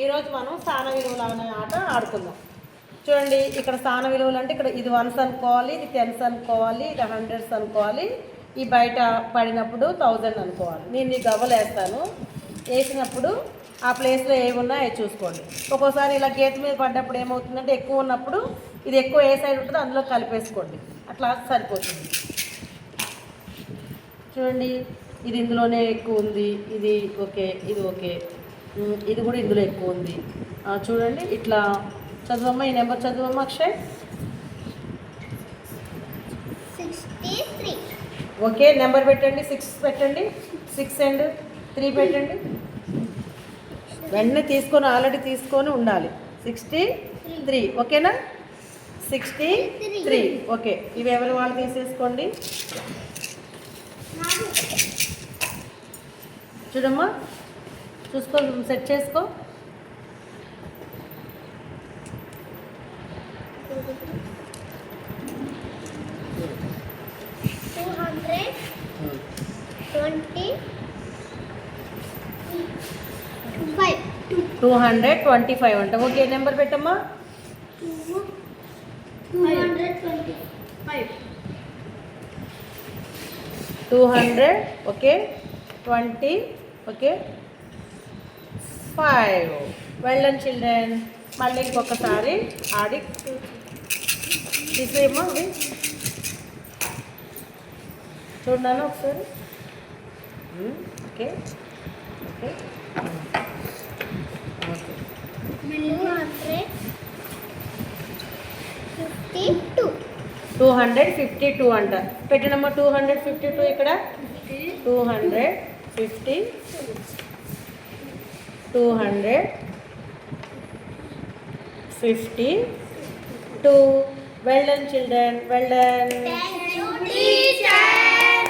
ఈరోజు మనం స్థాన విలువలు అనే ఆట ఆడుకుందాం. చూడండి, ఇక్కడ స్థాన విలువలు అంటే ఇక్కడ ఇది 1s అనుకోవాలి, ఇది 10s అనుకోవాలి, ఇది 100s అనుకోవాలి, ఈ బయట పడినప్పుడు 1000 అనుకోవాలి. నేను ఈ గవ్వలు వేస్తాను. వేసినప్పుడు ఆ ప్లేస్లో ఏమి ఉన్నాయో అవి చూసుకోండి. ఒక్కోసారి ఇలా గేట్ మీద పడ్డప్పుడు ఏమవుతుందంటే ఎక్కువ ఉన్నప్పుడు ఇది ఎక్కువ ఏ సైడ్ ఉంటుందో అందులో కలిపేసుకోండి, అట్లా సరిపోతుంది. చూడండి, ఇది ఇందులోనే ఎక్కువ ఉంది, ఇది ఓకే, ఇది ఓకే, ఇది కూడా ఇందులో ఎక్కువ ఉంది. చూడండి, ఇట్లా చదువమ్మ, ఈ నెంబర్ చదువమ్మ అక్షయ్. 63. ఓకే, నెంబర్ పెట్టండి, 6 పెట్టండి, 6 అండ్ 3 పెట్టండి. వెంటనే తీసుకొని ఆల్రెడీ తీసుకొని ఉండాలి. 63 ఓకేనా? 63 ఓకే. ఇవి ఎవరి వాళ్ళు తీసేసుకోండి. చూడమ్మా, చూసుకో, సెట్ చేసుకో. టూ 225 అంట. ఓకే, నెంబర్ పెట్టమ్మా. 200 okay, 20 okay, 5. Well done children. మళ్ళీ ఇంకొకసారి ఆడి తీసేయమ్మా. అవి చూడన్నాను ఒకసారి. Okay okay okay. 252 అంట. పెట్టినమ్మా 252 ఇక్కడ. 250 252. Well done children, well done. Thank you, teacher.